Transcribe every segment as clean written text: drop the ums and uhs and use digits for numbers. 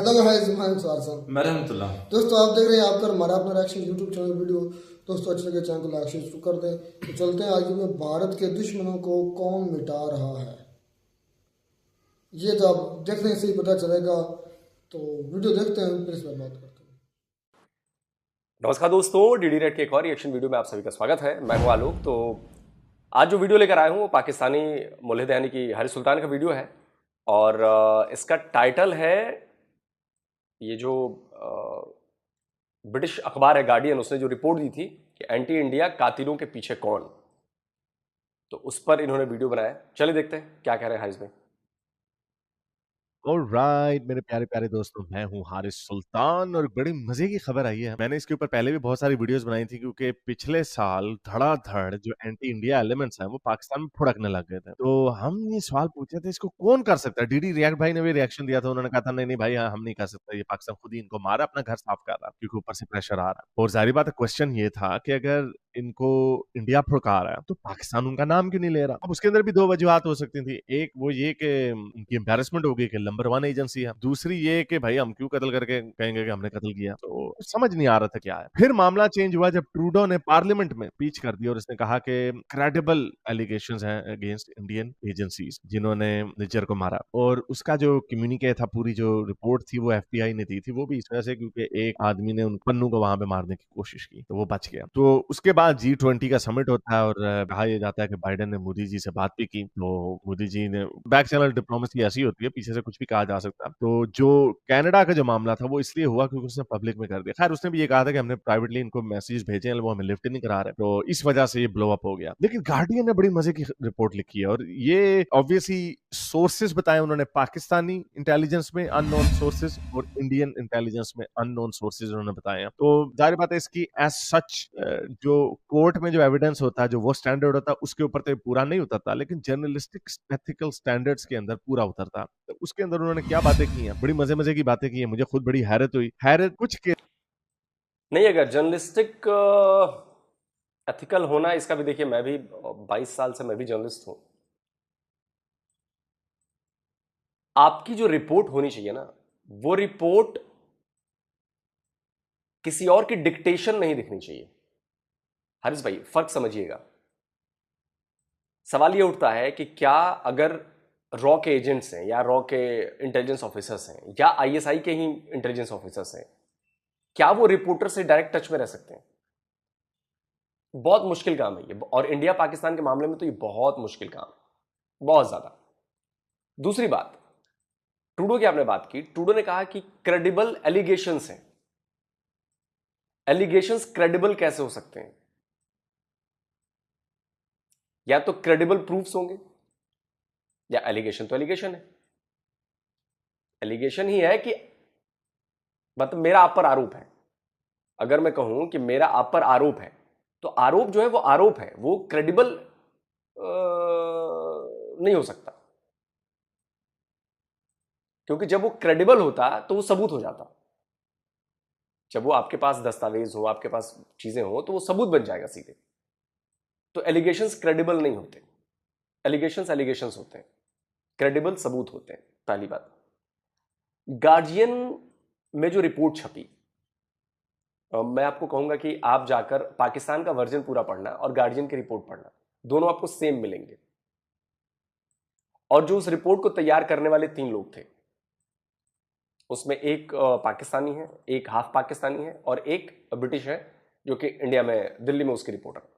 Hello guys, मैं स्वागत मैं रहमतुल्लाह। दोस्तों, आप देख रहे हैं आपका हमारा अपना रिएक्शन यूट्यूब चैनल वीडियो। दोस्तों, अच्छे लगे चैनल को लाइक शेयर शुरू कर दें। तो चलते हैं आगे में, भारत के दुश्मनों को कौन मिटा रहा है, ये तो आप देखने से ही पता चलेगा। तो वीडियो देखते हैं, फिर इस पर बात करते हैं। नमस्कार दोस्तों, डीडी रेड के एक और रिएक्शन वीडियो में आप सभी का स्वागत है। मैं हूं आलोक। तो आज जो वीडियो लेकर आया हूं वो पाकिस्तानी मुल्हिद यानी कि हारिस सुल्तान का वीडियो है और इसका टाइटल है, ये जो ब्रिटिश अखबार है गार्डियन, उसने जो रिपोर्ट दी थी कि एंटी इंडिया कातिलों के पीछे कौन, तो उस पर इन्होंने वीडियो बनाया। चलिए देखते हैं क्या कह रहे हैं हारिस भाई। ऑलराइट मेरे प्यारे प्यारे दोस्तों, मैं हूं हारिस सुल्तान और बड़ी मजे की खबर आई है। मैंने इसके ऊपर पहले भी बहुत सारी वीडियोस बनाई थी क्योंकि पिछले साल धड़ाधड़ जो एंटी इंडिया एलिमेंट्स हैं वो पाकिस्तान में फुड़कने लग गए थे। तो हम ये सवाल पूछे थे, इसको कौन कर सकता है। डीडी रिएक्ट भाई ने भी रिएक्शन दिया था, उन्होंने कहा था नहीं नहीं भाई, हाँ हम नहीं कर सकते, ये पाकिस्तान खुद ही इनको मारा, अपना घर साफ कर रहा क्योंकि ऊपर से प्रेशर आ रहा है। और जाहिर बात है, क्वेश्चन ये था कि अगर इनको इंडिया फुड़का रहा है तो पाकिस्तान उनका नाम क्यों नहीं ले रहा। अब उसके अंदर भी दो वजूहत हो सकती थी। एक वो ये कि इनकी एम्बेरसमेंट होगी कि नंबर 1 एजेंसी है, दूसरी ये कि भाई हम क्यों कत्ल करके कहेंगे कि हमने कत्ल किया। तो समझ नहीं आ रहा था क्या है। फिर मामला चेंज हुआ जब ट्रूडो ने पार्लियामेंट में स्पीच कर दी और उसने कहा कि क्रेडिबल एलिगेशंस हैं अगेंस्ट इंडियन एजेंसीज जिन्होंने निज्जर को मारा। और उसका जो कम्युनिके था, पूरी जो रिपोर्ट थी वो एफबीआई ने दी थी, वो भी इस वजह से क्योंकि एक आदमी ने उन पन्नू को वहां पे मारने की कोशिश की तो वो बच गया। तो उसके बाद G20 का समिट होता है और कहा यह जाता है कि बाइडेन ने मोदी जी से बात भी की। तो मोदी जी ने, बैक चैनल डिप्लोमेसी ऐसी होती है, पीछे से कुछ भी कहा जा सकता है। तो जो कनाडा का जो मामला था वो इसलिए हुआ क्योंकि उसने पब्लिक में कर दिया। खैर, उसने भी ये कहा था कि हमने प्राइवेटली इनको मैसेज भेजे हैं, वो हमें लिफ्ट नहीं करा रहे, तो इस वजह से ये ब्लो अप हो गया। लेकिन गार्डियन ने बड़ी मजे की रिपोर्ट लिखी है और ये ऑब्वियसली सोर्सेज बताए उन्होंने, पाकिस्तानी इंटेलिजेंस में अननोन सोर्सेज और इंडियन इंटेलिजेंस में अननोन सोर्सेज उन्होंने बताए हैं। तो जाहिर बात है, इसकी एज सच जो कोर्ट में जो एविडेंस होता है, जो वो स्टैंडर्ड होता है, उसके ऊपर तो पूरा नहीं उतरता, लेकिन जर्नलिस्टिक एथिकल स्टैंडर्ड्स के अंदर पूरा उतरता। तो उसके अंदर उन्होंने क्या बातें की हैं, बड़ी मजे मजे की बातें की हैं। मुझे खुद बड़ी हैरत हुई। हैरत कुछ के नहीं, अगर जर्नलिस्टिक एथिकल होना, इसका भी देखिए, मैं भी 22 साल से मैं भी जर्नलिस्ट हूं। आपकी जो रिपोर्ट होनी चाहिए ना, वो रिपोर्ट किसी और की डिक्टेशन नहीं दिखनी चाहिए। हारिस भाई, फर्क समझिएगा। सवाल ये उठता है कि क्या अगर रॉ के एजेंट्स हैं या रॉ के इंटेलिजेंस ऑफिसर्स हैं या आईएसआई के ही इंटेलिजेंस ऑफिसर्स हैं, क्या वो रिपोर्टर से डायरेक्ट टच में रह सकते हैं? बहुत मुश्किल काम है ये, और इंडिया पाकिस्तान के मामले में तो ये बहुत मुश्किल काम है, बहुत ज्यादा। दूसरी बात, ट्रूडो की आपने बात की। ट्रूडो ने कहा कि क्रेडिबल एलिगेशंस हैं। एलिगेशंस क्रेडिबल कैसे हो सकते हैं? या तो क्रेडिबल प्रूफ्स होंगे, या एलिगेशन तो एलिगेशन है। एलिगेशन ही है कि मतलब मेरा आप पर आरोप है। अगर मैं कहूं कि मेरा आप पर आरोप है, तो आरोप जो है वो आरोप है, वो क्रेडिबल नहीं हो सकता, क्योंकि जब वो क्रेडिबल होता तो वो सबूत हो जाता। जब वो आपके पास दस्तावेज हो, आपके पास चीजें हो, तो वो सबूत बन जाएगा सीधे। तो एलिगेशंस क्रेडिबल नहीं होते। एलिगेशंस एलिगेशंस होते हैं, क्रेडिबल सबूत होते हैं। पहली बात। गार्जियन में जो रिपोर्ट छपी, मैं आपको कहूंगा कि आप जाकर पाकिस्तान का वर्जन पूरा पढ़ना और गार्जियन की रिपोर्ट पढ़ना, दोनों आपको सेम मिलेंगे। और जो उस रिपोर्ट को तैयार करने वाले 3 लोग थे, उसमें एक पाकिस्तानी है, एक हाफ पाकिस्तानी है और एक ब्रिटिश है, जो कि इंडिया में, दिल्ली में उसकी रिपोर्टर।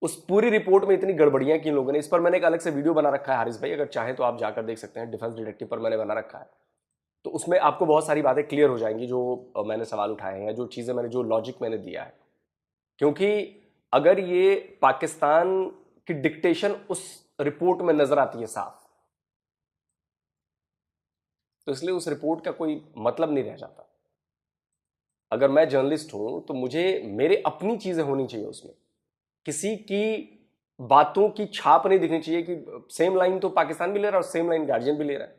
उस पूरी रिपोर्ट में इतनी गड़बड़ियां की लोगों ने। इस पर मैंने एक अलग से वीडियो बना रखा है हारिस भाई, अगर चाहें तो आप जाकर देख सकते हैं। डिफेंस डिटेक्टिव पर मैंने बना रखा है, तो उसमें आपको बहुत सारी बातें क्लियर हो जाएंगी, जो मैंने सवाल उठाए हैं या जो चीजें मैंने, जो लॉजिक मैंने दिया है। क्योंकि अगर ये पाकिस्तान की डिक्टेशन उस रिपोर्ट में नजर आती है साफ, तो इसलिए उस रिपोर्ट का कोई मतलब नहीं रह जाता। अगर मैं जर्नलिस्ट हूं तो मुझे मेरे अपनी चीजें होनी चाहिए उसमें, किसी की बातों की छाप नहीं दिखनी चाहिए कि सेम लाइन तो पाकिस्तान भी ले रहा है और सेम लाइन गार्जियन भी ले रहा है,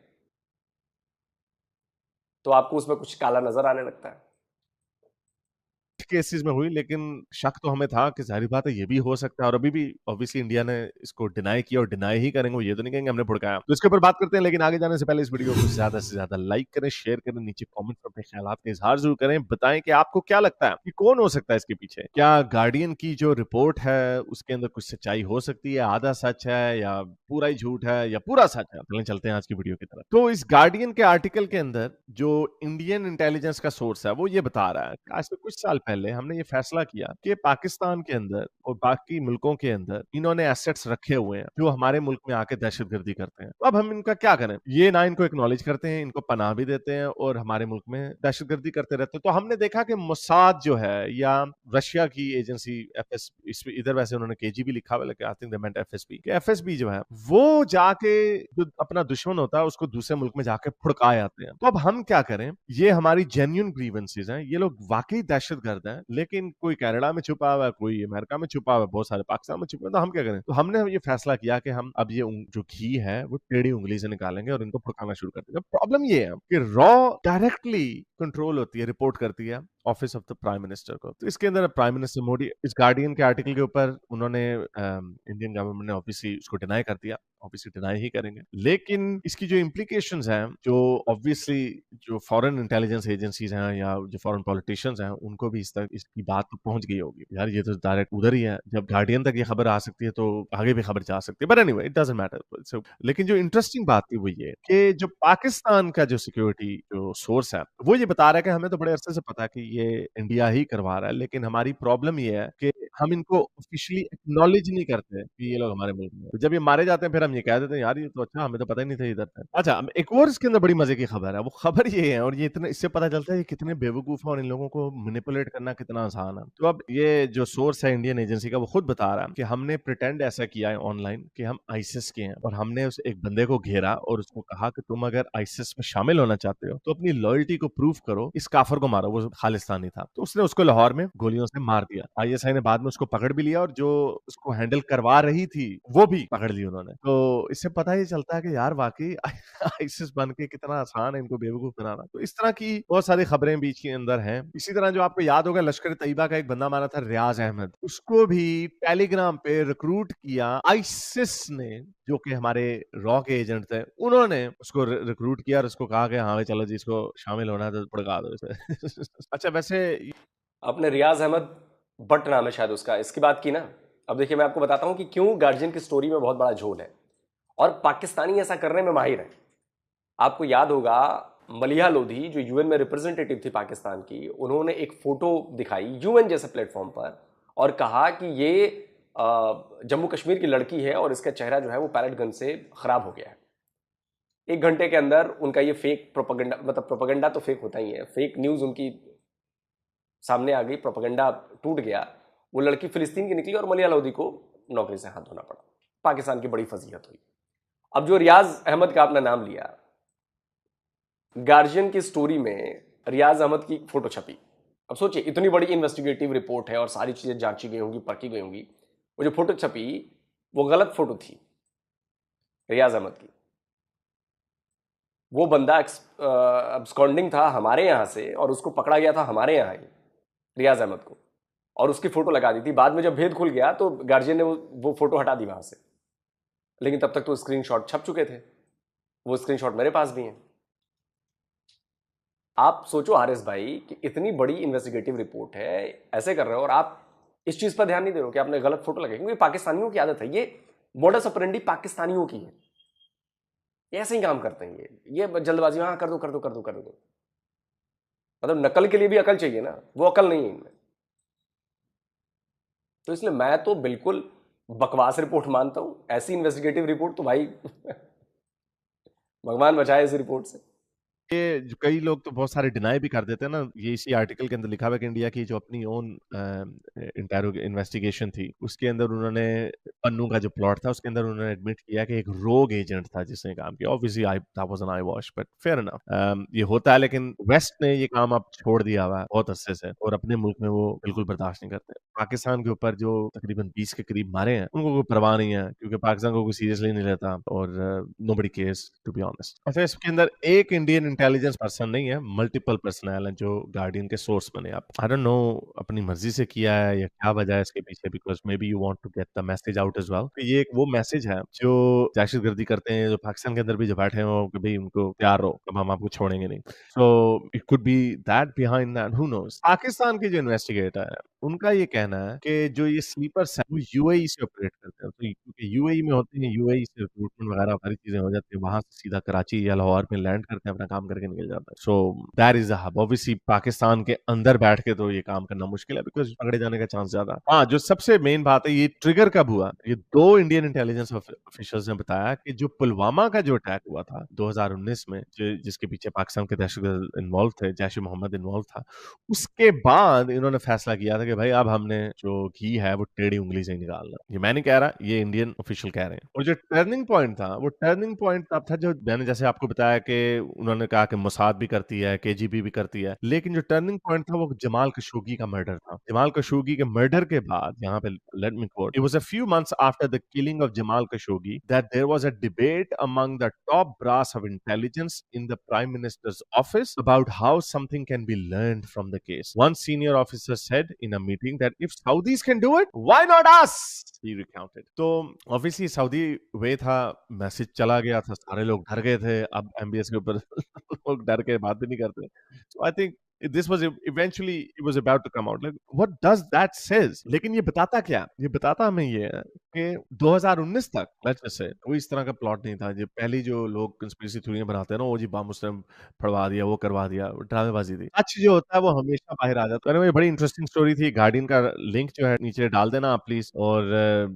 तो आपको उसमें कुछ काला नजर आने लगता है। केसेस में हुई, लेकिन शक तो हमें था कि जाहिर बात है ये भी हो सकता है, और अभी भी ऑब्वियसली इंडिया ने इसको डिनाई किया और डिनाई ही करेंगे, वो ये तो नहीं कहेंगे हमने भड़काया। तो इसके ऊपर बात करते हैं, लेकिन आगे जाने से पहले इस वीडियो को ज्यादा से ज्यादा लाइक करें, शेयर करें, नीचे कमेंट में अपने ख्यालात का इजहार जरूर करें। बताएं कि आपको क्या लगता है कि कौन हो सकता है इसके पीछे। क्या गार्डियन की जो रिपोर्ट है उसके अंदर कुछ सच्चाई हो सकती है, आधा सच है या पूरा ही झूठ है या पूरा सच है? चलें चलते हैं आज की वीडियो की तरफ। तो इस गार्डियन के आर्टिकल के अंदर जो इंडियन इंटेलिजेंस का सोर्स है वो ये बता रहा है कि आज से कुछ साल पहले हमने ये फैसला किया कि पाकिस्तान के अंदर और बाकी मुल्कों के अंदर इन्होंने एसेट्स रखे हुए हैं जो हमारे मुल्क में आके दहशतगर्दी करते हैं। तो अब हम इनका क्या करें? ये ना इनको एक्नॉलेज करते हैं, इनको पनाह भी देते हैं और हमारे मुल्क में दहशतगर्दी करते रहते हैं। तो हमने देखा कि मोसाद जो है या रशिया की एजेंसी एफएस, इधर वैसे उन्होंने केजीबी लिखा हुआ, लेकिन I think they meant FSB, कि एफएसबी जो है वो जाके जो अपना दुश्मन होता है उसको दूसरे मुल्क में जाके फुड़काए आते हैं। तो अब हम क्या करें? ये हमारी जेन्युइन ग्रीवेंसेस हैं, ये लोग वाकई दहशतगर्द हैं, लेकिन कोई कनाडा में छुपा हुआ है, कोई अमेरिका में छुपा हुआ है, बहुत सारे पाकिस्तान में छुपे हैं। तो हम क्या करें? तो हमने ये फैसला किया कि हम अब ये जो घी है वो टेढ़ी उंगली से निकालेंगे और इनको फुड़काना शुरू कर देंगे। प्रॉब्लम ये है कि रॉ डायरेक्टली कंट्रोल होती है, रिपोर्ट करती है office of the prime minister को। तो इसके अंदर प्राइम मिनिस्टर मोदी इस गार्डियन के आर्टिकल के ऊपर उन्होंने इंडियन गवर्नमेंट ने ऑब्वियसली उसको डिनाई कर दिया, ऑब्वियसली डिनाई ही करेंगे, लेकिन इसकी जो इम्प्लीकेशंस हैं, जो ऑब्वियसली जो फॉरेन इंटेलिजेंस एजेंसीज हैं या जो फॉरेन पॉलिटिशियंस हैं, उनको भी इस तक इसकी बात तो पहुंच गई होगी, यार ये तो डायरेक्ट उधर ही है। जब गार्डियन तक ये खबर आ सकती है तो आगे भी खबर जा सकती है, but anyway it doesn't matter. लेकिन जो इंटरेस्टिंग बात थी वो ये कि जो पाकिस्तान का जो सिक्योरिटी जो सोर्स है वो ये बता रहा है कि हमें तो बड़े अरसे से पता है कि ये इंडिया ही करवा रहा है, लेकिन हमारी प्रॉब्लम ये है कि हम इनको ऑफिशियली एक्नॉलेज नहीं करते कि ये लोग हमारे मुल्क में हैं। तो जब ये मारे जाते हैं फिर हम ये कह देते हैं यार ये तो अच्छा, हमें तो पता ही नहीं था इधर था। अच्छा, अब एक और इसके अंदर बड़ी मजे की खबर है, वो खबर ये है, और ये इतना इससे पता चलता है कि कितने बेवकूफ है और इन लोगों को मैनिपुलेट करना कितना आसान है। तो अब ये जो सोर्स है इंडियन एजेंसी का वो खुद बता रहा है कि हमने प्रिटेंड ऐसा किया है ऑनलाइन कि हम आईसिस के हैं, और हमने उस एक बंदे को घेरा और उसको कहा कि तुम अगर आईसिस में शामिल होना चाहते हो तो अपनी लॉयल्टी को प्रूव करो, इस काफर को मारो। वो खालिस्तानी था, तो उसने उसको लाहौर में गोलियों से मार दिया। आईएसआई ने बाद में उसको पकड़ भी लिया और जो उसको हैंडल करवा रही थी वो भी पकड़ ली उन्होंने। तो इससे पता ही चलता है कि यार वाकई आईसिस बन के कितना आसान है इनको बेवकूफ बनाना। तो इस तरह की बहुत सारी खबरें बीच के अंदर हैं। इसी तरह जो आपको याद होगा लश्कर तैयबा का एक बंदा मारा था रियाज अहमद, उसको भी टेलीग्राम पे रिक्रूट किया आईसिस ने, जो कि हमारे रॉ के एजेंट थे। उन्होंने उसको रिक्रूट किया और उसको कहा कि हाँ भाई चलो जी इसको शामिल होना है तो भड़का दो इसे। अच्छा, वैसे आपने रियाज अहमद बट नाम है शायद उसका, इसकी बात की ना। अब देखिए मैं आपको बताता हूं कि क्यों गार्जियन की स्टोरी में बहुत बड़ा झोल है और पाकिस्तानी ऐसा करने में माहिर है। आपको याद होगा मलिहा लोधी जो यूएन में रिप्रेजेंटेटिव थी पाकिस्तान की, उन्होंने एक फोटो दिखाई यूएन जैसे प्लेटफॉर्म पर और कहा कि ये जम्मू कश्मीर की लड़की है और इसका चेहरा जो है वो पैलेट गन से खराब हो गया है। 1 घंटे के अंदर उनका ये फेक प्रोपेगेंडा, मतलब प्रोपेगेंडा तो फेक होता ही है, फेक न्यूज उनकी सामने आ गई, प्रोपेगेंडा टूट गया। वो लड़की फिलिस्तीन की निकली और मलिहा लोधी को नौकरी से हाथ धोना पड़ा। पाकिस्तान की बड़ी फजीहत हुई। अब जो रियाज अहमद का आपने नाम लिया, गार्जियन की स्टोरी में रियाज अहमद की फोटो छपी। अब सोचिए इतनी बड़ी इन्वेस्टिगेटिव रिपोर्ट है और सारी चीजें जांची गई होंगी, परखी गई होंगी, वो जो फोटो छपी वो गलत फोटो थी रियाज अहमद की। वो बंदा अब्सकॉन्डिंग था हमारे यहाँ से और उसको पकड़ा गया था हमारे यहाँ ही, रियाज अहमद को, और उसकी फोटो लगा दी थी। बाद में जब भेद खुल गया तो गार्जियन ने वो फोटो हटा दी वहां से, लेकिन तब तक तो स्क्रीनशॉट छप चुके थे। वो स्क्रीनशॉट मेरे पास भी हैं। आप सोचो हारिस भाई कि इतनी बड़ी इन्वेस्टिगेटिव रिपोर्ट है, ऐसे कर रहे हो और आप इस चीज पर ध्यान नहीं दे रहे हो कि आपने गलत फोटो लगाई। क्योंकि पाकिस्तानियों की आदत है, ये मोडस ऑपरेंडी पाकिस्तानियों की है, ऐसे ही काम करते हैं ये जल्दबाजी, हाँ कर दो कर दो कर दो कर दो। मतलब नकल के लिए भी अकल चाहिए ना, वो अकल नहीं है इनमें। तो इसलिए मैं तो बिल्कुल बकवास रिपोर्ट मानता हूं। ऐसी इन्वेस्टिगेटिव रिपोर्ट तो भाई भगवान बचाए इस रिपोर्ट से। ये कई लोग तो बहुत सारे डिनाई भी कर देते हैं ना। ये इसी आर्टिकल के अंदर लिखा हुआ है कि इंडिया की जो अपनी ओन इन्वेस्टिगेशन थी उसके अंदर उन्होंने पन्नू का जो प्लॉट था उसके अंदर उन्होंने एडमिट किया कि एक रोग एजेंट था जिसने काम किया। Obviously I that was an I wash, but fair enough, ये होता है। लेकिन वेस्ट ने ये काम अब छोड़ दिया हुआ है बहुत अरसे से और अपने मुल्क में वो बिल्कुल बर्दाश्त नहीं करते। पाकिस्तान के ऊपर जो तकरीबन 20 के करीब मारे हैं उनको कोई परवाह नहीं है क्योंकि पाकिस्तान को कोई सीरियसली नहीं लेता और nobody cares to be honest. अच्छा, इसके अंदर एक इंडियन इंटेलिजेंस पर्सन नहीं है, मल्टीपल पर्सनल हैं जो गार्डियन के सोर्स बने। आप आई डोंट नो अपनी मर्जी से किया है या क्या वजह है इसके पीछे, because maybe you want to get the message out as well. ये एक वो मैसेज है जो दहशतगर्दी करते हैं, जो पाकिस्तान के अंदर भी जो बैठे हो कि भाई उनको तैयार रहो, अब हम आपको छोड़ेंगे नहीं। सो it could be that behind that, who knows. Pakistan के जो इन्वेस्टिगेटर है उनका ये कहना है कि जो ये स्लीपर्स हैं वो यूएई से ऑपरेट करते हैं, तो क्योंकि यूएई में होते हैं, यूएई से रिक्रूटमेंट वगैरह सारी चीजें हो जाती है, वहां से सीधा कराची या लाहौर में लैंड करते हैं, अपना काम करके निकल जाता है। So that is the hub. Obviously Pakistan के अंदर बैठ के तो ये काम करना मुश्किल है, बिकॉज पकड़े जाने का चांस ज्यादा। हाँ, जो सबसे मेन बात है, ये ट्रिगर कब हुआ, ये 2 इंडियन इंटेलिजेंस ऑफिशियल्स ने बताया कि जो पुलवामा का जो अटैक हुआ था 2019 में, जिसके पीछे पाकिस्तान के दहशतगर्द इन्वॉल्व थे, जैश ए मोहम्मद इन्वॉल्व था, उसके बाद इन्होंने फैसला किया था कि भाई अब हमने जो घी है वो टेढ़ी उंगली से ही निकालना। ये मैं नहीं कह रहा, ये इंडियन ऑफिशियल कह रहे हैं। और जो टर्निंग पॉइंट था, वो टर्निंग पॉइंट तब था, जो मैंने जैसे आपको बताया कि उन्होंने कहा कि मोसाद भी करती है, केजीबी भी करती है, लेकिन जो टर्निंग पॉइंट था वो जमाल खशोगी का मर्डर था। जमाल खशोगी के मर्डर के बाद, यहाँ पे let me quote, it was a few months after the killing of Jamal Khashoggi that there was a debate among the top brass of intelligence in the prime minister's office about how something can be learned from the case. One senior officer said in a meeting that if Saudis can do it, why not us? He recounted. तो obviously Saudi वे था, message चला गया था, सारे लोग डर गए थे, अब एमबीएस के ऊपर लोग डर के बात भी नहीं करते। So I think this was eventually it was about to come out. Like what does that says? लेकिन ये बताता क्या? ये बताता हमें ये है कि 2019 तक let's just say कोई इस तरह का प्लॉट नहीं था। जो पहली जो लोग कंस्पिरेसी थ्योरियां बनाते हैं ना, वो जी बम मुस्लिम फड़वा दिया, वो करवा दिया, ड्रामेबाजी थी। सच जो होता है वो हमेशा बाहर आ जाता है। anyway, बड़ी इंटरेस्टिंग स्टोरी थी। गार्डियन का लिंक जो है नीचे डाल देना आप प्लीज। और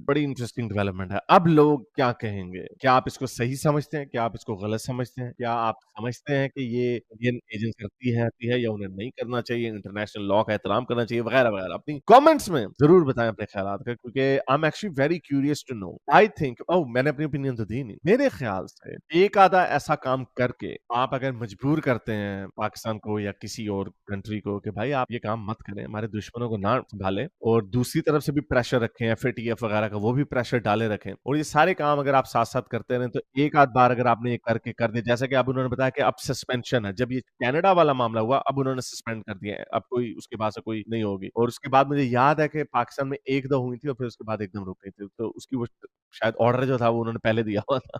बड़ी इंटरेस्टिंग डेवलपमेंट है। अब लोग क्या कहेंगे? क्या आप इसको सही समझते हैं? क्या आप इसको गलत समझते हैं? क्या आप समझते हैं कि ये इंडियन एजेंट करती है या उन्हें नहीं करना चाहिए, इंटरनेशनल लॉ का एहतराम करना चाहिए, वगैरह वगैरह? अपनी कमेंट्स में जरूर बताएं अपने ख्यालात का, क्योंकि I am actually very curious to know. I think मैंने अपनी ओपिनियन तो दी नहीं। मेरे ख्याल से एक आधा ऐसा काम करके आप अगर मजबूर करते हैं पाकिस्तान को या किसी और कंट्री को कि भाई आप ये काम मत करें, हमारे दुश्मनों को ना संभालें, और दूसरी तरफ से भी प्रेशर रखें, एफएटीएफ वगैरह का वो भी प्रेशर डाले रखें, और ये सारे काम अगर आप साथ साथ करते रहें, तो एक आध बार अगर आपने ये करके कर दिया, जैसे कि अब उन्होंने बताया कि अब सस्पेंशन है, जब ये कनाडा वाला मामला हुआ अब उन्होंने सस्पेंड कर दिया है, अब कोई उसके बाद से कोई नहीं होगी। और उसके बाद मुझे याद है कि पाकिस्तान में एक दो हुई थी और फिर उसके बाद एकदम रुक गई थी, तो उसकी वो शायद ऑर्डर जो था वो उन्होंने पहले दिया हुआ था।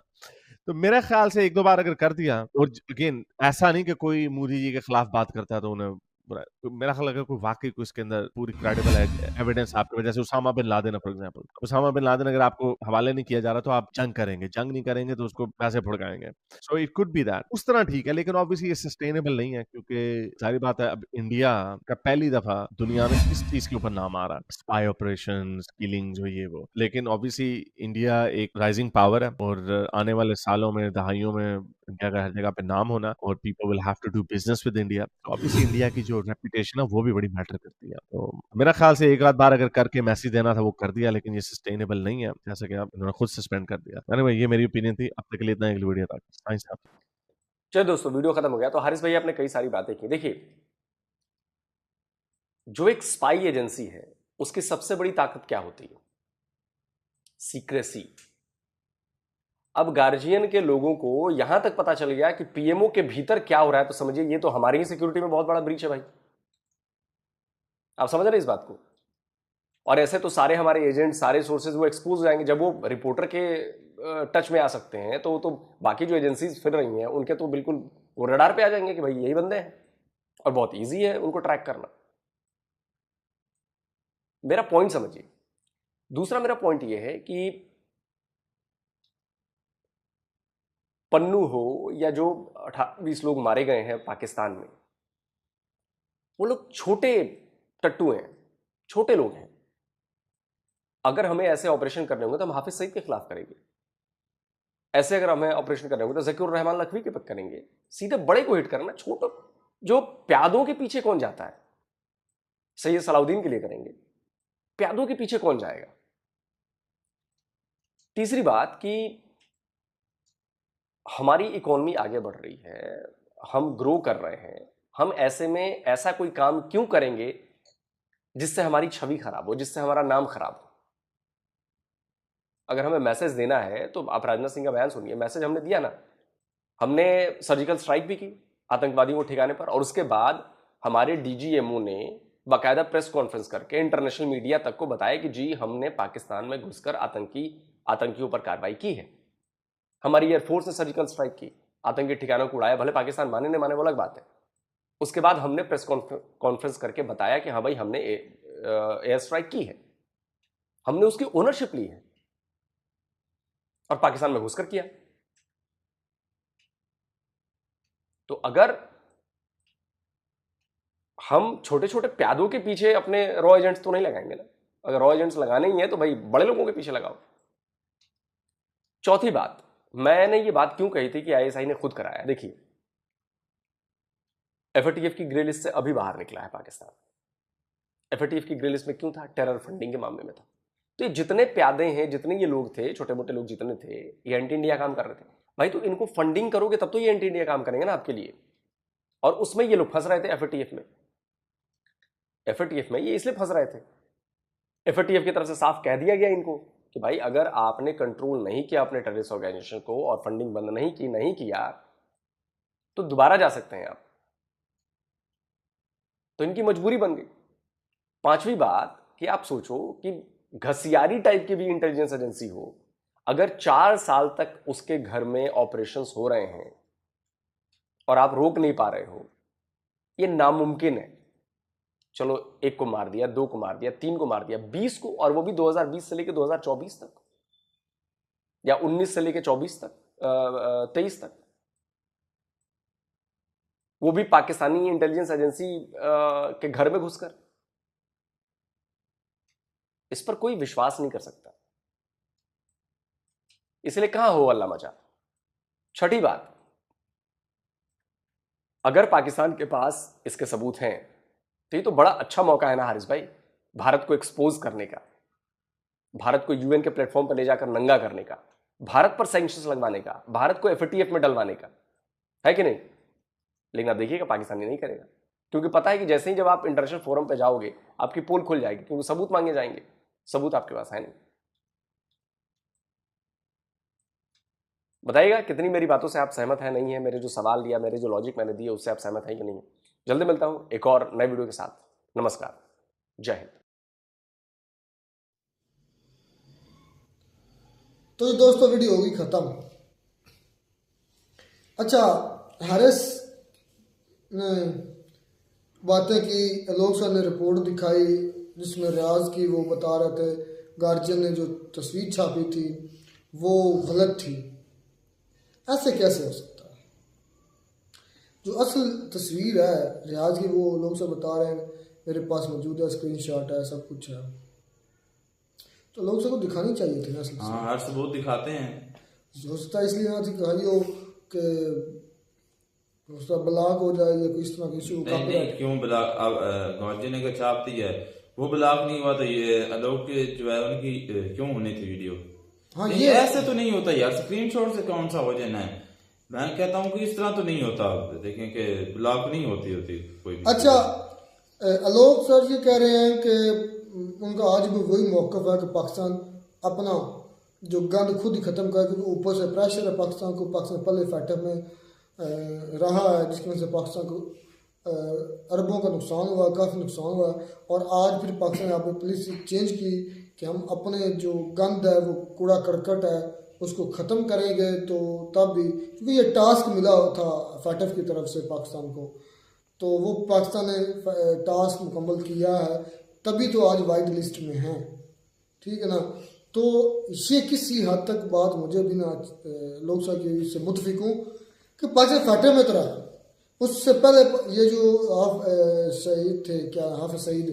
तो मेरे ख्याल से एक दो बार अगर कर दिया, और अगेन ऐसा नहीं कि कोई मोदी जी के खिलाफ बात करता है तो उन्हें बुरा है। तो मेरा ख्याल अगर कोई वाकई कोई इसके अंदर पूरी क्रेडिबल एविडेंस आपकी वजह से, Osama bin Laden for example, Osama bin Laden अगर आपको हवाले नहीं किया जा रहा तो आप जंग करेंगे, जंग नहीं करेंगे तो उसको पैसे फुड़काएंगे। So it could be that, उस तरह ठीक है, लेकिन ऑब्वियसली ये सस्टेनेबल नहीं है, क्योंकि सारी बात है अब इंडिया का पहली दफा दुनिया में किस चीज के ऊपर नाम आ रहा है, स्पाई ऑपरेशन, किलिंग जो ये वो। लेकिन ऑब्वियसली इंडिया एक राइजिंग पावर है, और आने वाले सालों में, दहाइयों में इंडिया का हर जगह पे नाम होना, और people will have to do business with India. Obviously India की जो रेपुटेशन है वो भी बड़ी मैटर करती है। तो मेरा ख्याल से एक आध बार अगर करके मैसेज देना था वो कर दिया, लेकिन ये सस्टेनेबल नहीं है, जैसा कि आप इन्होंने खुद सस्पेंड कर दिया। anyway, ये मेरी ओपिनियन थी। अब तक के लिए इतना, एक वीडियो था। साइंस था। चलो दोस्तों, वीडियो खत्म हो गया। तो हारिस भाई आपने कई सारी बातें की। देखिए, जो एक स्पाई एजेंसी है उसकी सबसे बड़ी ताकत क्या होती है? सीक्रेसी। अब गार्जियन के लोगों को यहां तक पता चल गया कि पीएमओ के भीतर क्या हो रहा है, तो समझिए ये तो हमारी ही सिक्योरिटी में बहुत बड़ा ब्रीच है भाई। आप समझ रहे हैं इस बात को? और ऐसे तो सारे हमारे एजेंट, सारे सोर्सेज वो एक्सपोज हो जाएंगे। जब वो रिपोर्टर के टच में आ सकते हैं तो बाकी जो एजेंसीज फिर रही हैं उनके तो बिल्कुल वो रडार पे आ जाएंगे कि भाई यही बंदे हैं, और बहुत ईजी है उनको ट्रैक करना। मेरा पॉइंट समझिए। दूसरा मेरा पॉइंट यह है कि पन्नू हो या जो 20 लोग मारे गए हैं पाकिस्तान में, वो लोग छोटे टट्टू हैं, छोटे लोग हैं। अगर हमें ऐसे ऑपरेशन करने होंगे तो हम हाफिज सईद के खिलाफ करेंगे। ऐसे अगर हमें ऑपरेशन करने होंगे तो ज़कीरुर रहमान लखवी के पे करेंगे। सीधे बड़े को हिट करना, छोटो जो प्यादों के पीछे कौन जाता है, सैयद सलाउद्दीन के लिए करेंगे, प्यादों के पीछे कौन जाएगा? तीसरी बात कि हमारी इकोनॉमी आगे बढ़ रही है, हम ग्रो कर रहे हैं, हम ऐसे में ऐसा कोई काम क्यों करेंगे जिससे हमारी छवि खराब हो, जिससे हमारा नाम खराब हो? अगर हमें मैसेज देना है तो आप राजनाथ सिंह का बयान सुनिए। मैसेज हमने दिया ना, हमने सर्जिकल स्ट्राइक भी की, आतंकवादियों को ठिकाने पर। और उसके बाद हमारे डीजीएमओ ने बाकायदा प्रेस कॉन्फ्रेंस करके इंटरनेशनल मीडिया तक को बताया कि जी हमने पाकिस्तान में घुसकर आतंकियों पर कार्रवाई की है। हमारी एयरफोर्स ने सर्जिकल स्ट्राइक की, आतंकी ठिकानों को उड़ाया। भले पाकिस्तान माने न माने वो अलग बात है। उसके बाद हमने प्रेस कॉन्फ्रेंस करके बताया कि हाँ भाई हमने एयर स्ट्राइक की है, हमने उसकी ओनरशिप ली है और पाकिस्तान में घुसकर किया। तो अगर हम छोटे छोटे प्यादों के पीछे अपने रॉ एजेंट्स तो नहीं लगाएंगे ना। अगर रॉ एजेंट्स लगाने ही है तो भाई बड़े लोगों के पीछे लगाओ। चौथी बात, मैंने ये बात क्यों कही थी कि आईएसआई ने खुद कराया। देखिए, एफएटीएफ की ग्रे लिस्ट से अभी बाहर निकला है पाकिस्तान। एफएटीएफ की ग्रे लिस्ट में क्यों था? टेरर फंडिंग के मामले में था। तो ये जितने प्यादे हैं, जितने ये लोग थे, छोटे मोटे लोग जितने थे, ये एंटी इंडिया काम कर रहे थे। भाई तो इनको फंडिंग करोगे तब तो ये एंटी इंडिया काम करेंगे ना आपके लिए। और उसमें ये लोग फंस रहे थे एफएटीएफ में ये इसलिए फंस रहे थे। एफएटीएफ की तरफ से साफ कह दिया गया इनको कि भाई अगर आपने कंट्रोल नहीं किया अपने टेररिस्ट ऑर्गेनाइजेशन को और फंडिंग बंद नहीं किया तो दोबारा जा सकते हैं आप। तो इनकी मजबूरी बन गई। पांचवी बात कि आप सोचो कि घसियारी टाइप की भी इंटेलिजेंस एजेंसी हो, अगर 4 साल तक उसके घर में ऑपरेशंस हो रहे हैं और आप रोक नहीं पा रहे हो, ये नामुमकिन है। चलो 1 को मार दिया, 2 को मार दिया, 3 को मार दिया, 20 को, और वो भी 2020 से लेकर 2024 तक या 19 से लेकर 24 तक 23 तक, वो भी पाकिस्तानी इंटेलिजेंस एजेंसी के घर में घुसकर। इस पर कोई विश्वास नहीं कर सकता, इसलिए कहां हो अल्लाह मचा। छठी बात, अगर पाकिस्तान के पास इसके सबूत हैं तो ये तो बड़ा अच्छा मौका है ना हारिस भाई, भारत को एक्सपोज करने का, भारत को यूएन के प्लेटफॉर्म पर ले जाकर नंगा करने का, भारत पर सैंक्शंस लगवाने का, भारत को एफएटीएफ में डलवाने का, है कि नहीं? लेकिन आप देखिएगा पाकिस्तानी नहीं करेगा, क्योंकि पता है कि जैसे ही जब आप इंटरनेशनल फोरम पे जाओगे आपकी पोल खुल जाएगी, क्योंकि सबूत मांगे जाएंगे। सबूत आपके पास है नहीं। बताइएगा कितनी मेरी बातों से आप सहमत है, नहीं है? मेरे जो सवाल दिया, मेरे जो लॉजिक मैंने दिए, उससे आप सहमत हैं कि नहीं? जल्दी मिलता हूं एक और नए वीडियो के साथ। नमस्कार, जय हिंद। तो ये दोस्तों वीडियो होगी खत्म। अच्छा, हारिस ने बातें की, लोग सर ने रिपोर्ट दिखाई जिसमें रियाज की वो बता रहे थे गार्जियन ने जो तस्वीर छापी थी वो गलत थी। ऐसे कैसे हो सकता है? जो असल तस्वीर है रियाज की वो लोग सब बता रहे हैं, मेरे पास मौजूद है, स्क्रीनशॉट है, सब कुछ है। तो लोग सबको दिखानी चाहिए थी ना असल। हाँ, हर सबूत दिखाते हैं। हो सकता है इसलिए ना थी कहानी हो कि उसका ब्लॉक हो जाए या कोई इस तरह की इशू। नहीं, क्यों ब्लॉक? अब गार्जियन ने छाप दी है, वो ब्लॉक नहीं हुआ तो ये आलोक के जो है उनकी क्यों होनी थी वीडियो? हाँ, ये ऐसे तो नहीं होता यार, स्क्रीनशॉट से कौन सा हो जाना है? मैं कहता हूँ कि इस तरह तो नहीं होता। देखें कि ब्लॉक नहीं होती कोई भी। अच्छा, आलोक सर ये कह रहे हैं कि उनका आज भी वही मौक़िफ़ है कि पाकिस्तान अपना जो गंद खुद ही ख़त्म कर, क्योंकि ऊपर से प्रेशर है पाकिस्तान को। पाकिस्तान पहले फैटर में रहा है जिसकी वजह से पाकिस्तान को अरबों का नुकसान हुआ, काफ़ी नुकसान हुआ। और आज फिर पाकिस्तान ने अपनी पॉलिसी चेंज की कि हम अपने जो गंद है वो कूड़ा करकट है उसको ख़त्म करेंगे। तो तब भी क्योंकि ये टास्क मिला था फैटफ की तरफ से पाकिस्तान को, तो वो पाकिस्तान ने टास्क मुकम्मल किया है, तभी तो आज वाइट लिस्ट में है। ठीक है ना? तो ये किसी हद तक बात मुझे भी ना लोग सर की से मुतफिक हूँ कि पाकिस्तान फैटर में तरह। उससे पहले ये जो शहीद थे, क्या हाफिज सईद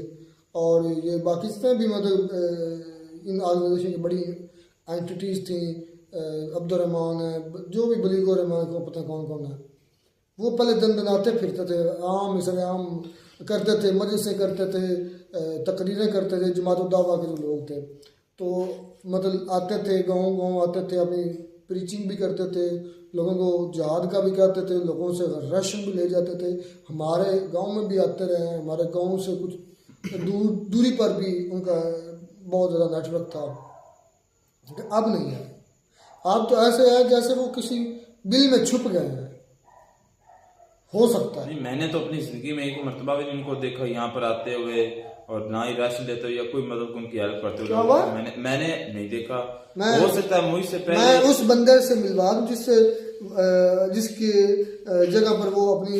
और ये बाकी जितने भी मतलब इन ऑर्गेनाइजेशन की बड़ी एंटिटीज़ थी, अब्दुलरहमान है, जो भी बलीगो रहमान को पता कौन कौन है, वो पहले दंदनाते फिरते थे, आम इसराम करते थे, मजलिसें करते थे, तकरीरें करते थे, जमात दावा के जो लोग थे। तो मतलब आते थे, गाँव आते थे, अपनी प्रीचिंग भी करते थे, लोगों को जिहाद का भी कहते थे, लोगों से राशन भी ले जाते थे। हमारे गांव में भी आते रहे, हमारे गांव से कुछ दूरी पर भी उनका बहुत ज़्यादा नेटवर्क था। अब नहीं है। अब तो ऐसे है जैसे वो किसी बिल में छुप गए हैं। हो सकता है। नहीं, मैंने तो अपनी जिंदगी में एक मर्तबा भी इनको देखा यहाँ पर आते हुए, और ना ही राशन लेते हुए या कोई मदद उनकी हेल्प करते हुए। क्या हुआ? मैंने नहीं देखा। मैं- हो सकता है मुझसे मैं पहले उस बंदे से मिलवा दूं जिसकी जगह पर वो अपनी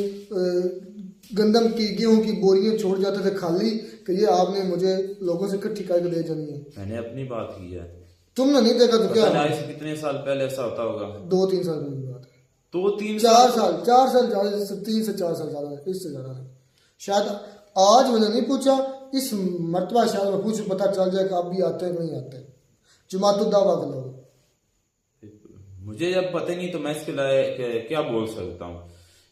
गंदम की गेहूं की बोरियां छोड़ जाते थे खाली, कि ये आपने मुझे लोगों से इकट्ठी करके दे जानी है। मैंने अपनी बात की है। तुमने नहीं देखा तो क्या? पता नहीं आज से कितने साल पहले ऐसा होता होगा। 2-3 साल की बात है। 2-3 4 साल ज्यादा से 3 से 4 साल ज्यादा, इससे ज्यादा नहीं। शायद आज मैंने नहीं पूछा, इस मर्तबा शायद मैं पूछूं, पता चल जाए कि आप भी आते हैं कि नहीं आते। जमातुल दावा के लोग, मुझे जब पता नहीं तो मैं इसके लिए क्या बोल सकता हूँ।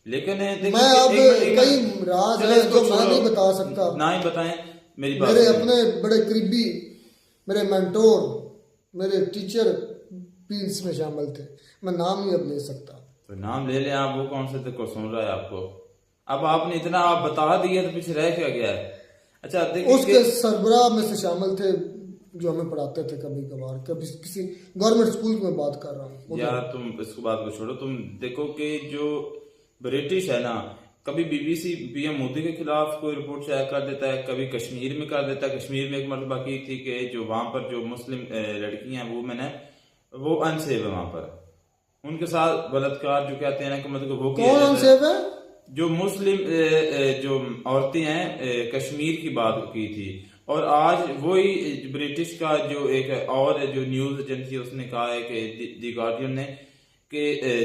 लेकिन देखिए मैं अब कई राज चलो है इसको जो मैं छोड़ो। नहीं बता सकता। ना ही बताएं, मेरी बात मेरे सुनो। अपने बड़े करीबी, मेरे मेंटोर, मेरे टीचर भी इसमें शामिल थे। मैं नाम ही अब ले सकता। तो नाम ले लें आप, वो कौन से तक को सुन रहा है आपको। अब आपने इतना आप बता दिया तो पीछे रह क्या गया है। अच्छा देखिए उसके सरबराह में से शामिल थे जो हमें पढ़ाते थे कभी कभार, कभी किसी गवर्नमेंट स्कूल की मैं बात कर रहा हूँ। यार तुम इसको बात को छोड़ो, तुम देखो कि जो ब्रिटिश है ना, कभी बीबीसी पीएम मोदी के खिलाफ कोई रिपोर्ट शाया कर देता है, कभी कश्मीर में कर देता है। कश्मीर में एक मरतबा की थी कि जो वहां पर जो मुस्लिम लड़कियां हैं, वुमेन है, वो अनसेफ है वहां पर, उनके साथ बलात्कार जो कहते हैं ना कि मतलब वो किया कौन जाता है। अनसेफ है? जो मुस्लिम जो औरतें हैं, कश्मीर की बात की थी। और आज वही ब्रिटिश का जो एक और जो न्यूज एजेंसी उसने कहा है कि दी गार्डियन ने कि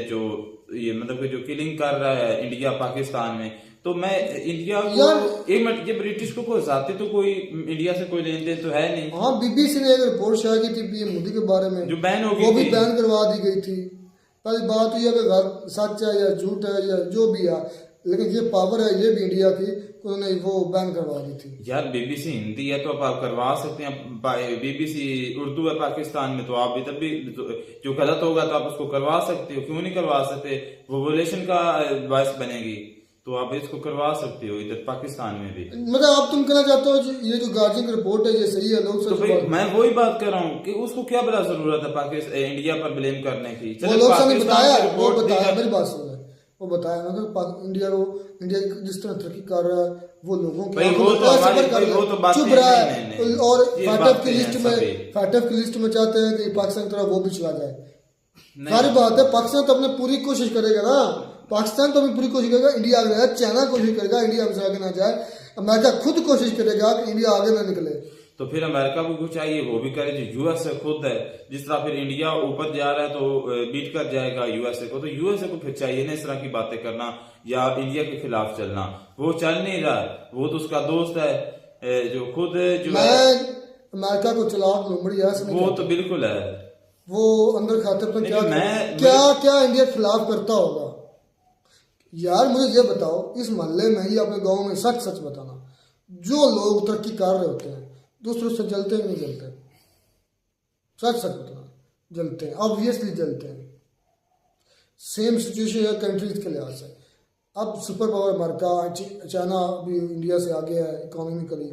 जो ये मतलब कि जो किलिंग कर रहा है इंडिया पाकिस्तान में, तो मैं इंडिया को एक मिनट, ये ब्रिटिश को कोई जाती तो कोई इंडिया से कोई लेन देन तो है नहीं। हाँ, बीबीसी ने एक रिपोर्ट शाया की थी पीएम मोदी के बारे में, जो बैन हो गई वो भी थी। बैन करवा दी गई थी। पहली बात यह है कि सच है या झूठ है या जो भी है, लेकिन ये पावर है ये भी इंडिया की, उन्होंने वो बैन करवा दी थी। यार बीबीसी हिंदी है तो आप करवा सकते हैं, बीबीसी उर्दू है पाकिस्तान में, तो आप भी तब भी जो गलत होगा तो आप उसको करवा सकते हो, क्यों नहीं करवा सकते। वो वोलेशन का बायस बनेगी तो आप इसको करवा सकते हो इधर पाकिस्तान में भी। मतलब आप तुम कहना चाहते हो ये जो गार्जियन की रिपोर्ट है ये सही है, लोग तो भाई मैं वही बात कर रहा हूँ कि उसको क्या बड़ा जरूरत है पाकिस्तान इंडिया पर ब्लेम करने की। वो लोग ने बताया, की वो रिपोर्ट बताया, मेरी बात सुन, वो बताया ना कि इंडिया जिस तरह तरक्की कर रहा है वो लोगों की भाई वो तो हमारी वो तो बात चुप नहीं, रहा नहीं, है। नहीं, और ये फाटफ बातें की हैं लिस्ट में सभी। फाटफ की लिस्ट में चाहते हैं कि पाकिस्तान की तरफ वो भी चला जाए। नहीं। सारी बात है, पाकिस्तान तो अपने पूरी कोशिश करेगा ना, पाकिस्तान तो अपनी पूरी कोशिश करेगा इंडिया आगे जाए, चाइना कोशिश करेगा इंडिया हमसे आगे ना जाए, अमेरिका खुद कोशिश करेगा कि इंडिया आगे ना निकले। तो फिर अमेरिका को कुछ चाहिए वो भी करे, जो यूएसए खुद है। जिस तरह फिर इंडिया ऊपर जा रहा है तो बीट कर जाएगा यूएसए को, तो यूएसए को फिर चाहिए ना इस तरह की बातें करना या इंडिया के खिलाफ चलना। वो चल नहीं रहा, वो तो उसका दोस्त है जो खुद जो मैं है अमेरिका को चलाक लोमड़ी ऐसे नहीं वो कहता। तो बिल्कुल है। वो अंदर खाते पर क्या मैं- क्या इंडिया के खिलाफ करता होगा। यार मुझे ये बताओ, इस मोहल्ले में या अपने गांव में सच सच बताना, जो लोग तरक्की कर रहे होते हैं दूसरों से जलते नहीं जलते? सच सच बताना। जलते हैं, ऑब्वियसली जलते हैं। सेम सिचुएशन है कंट्रीज के लिहाज से। अब सुपर पावर अमेरिका, चाइना भी इंडिया से आगे है इकोनॉमिकली,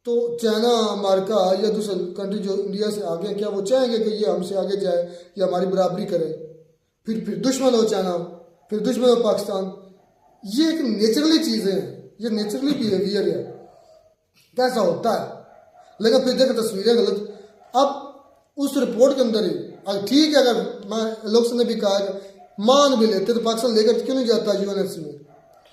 तो चाइना अमेरिका या दूसरे कंट्री जो इंडिया से आगे हैं, क्या वो चाहेंगे कि ये हमसे आगे जाए या हमारी बराबरी करे? फिर दुश्मन हो चाइना, फिर दुश्मन हो पाकिस्तान। ये एक नेचुरली चीज़ें हैं, ये नेचुरली बिहेवियर है, कैसा होता है। लेकिन फिर देखो तस्वीरें गलत। अब उस रिपोर्ट के अंदर ही ठीक है, अगर मैं लोग ने भी कहा कि मान भी लेते तो पाकिस्तान लेकर क्यों नहीं जाता यूएनएससी में,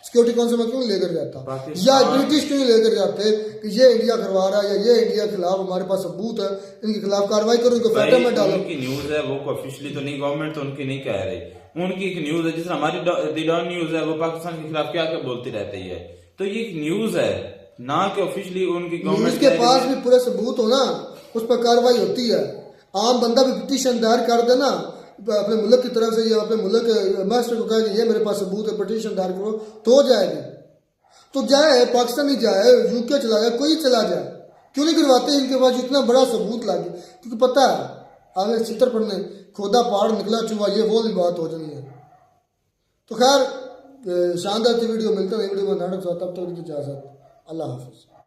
सिक्योरिटी काउंसिल में क्यों नहीं लेकर जाता, या ब्रिटिश क्यों नहीं लेकर जाते कि ये इंडिया करवा रहा है या ये इंडिया के खिलाफ हमारे पास सबूत है, इनके खिलाफ कार्रवाई करो, इनको फैटम में डालो। उनकी न्यूज है वो ऑफिशियली तो नहीं, गवर्नमेंट तो उनकी नहीं कह रही, उनकी एक न्यूज है। जिस तरह हमारी दी डॉन न्यूज है वो पाकिस्तान के खिलाफ क्या क्या बोलती रहती है, तो ये एक न्यूज है ना कि ऑफिशियली उनकी गवर्नमेंट उसके पास भी पूरे सबूत हो ना, उस पर कार्रवाई होती है। आम बंदा भी पिटीशन दायर कर देना अपने मुल्क की तरफ से या अपने मुल्क के एम्बेसडर को कहे कि ये मेरे पास सबूत है, पिटीशन दायर करो, तो हो जाएगी। तो जाए पाकिस्तान ही जाए, यूके चला जाए, कोई चला जाए, क्यों नहीं करवाते इनके पास इतना बड़ा सबूत लागे? क्योंकि पता है आगे चित्र पढ़ने खोदा पहाड़ निकला चूहा, ये वो भी बात हो जानी है। तो खैर शानदार वीडियो मिलता है वीडियो में नाटक, तब तक इजाजत, अल्लाह हाफिज।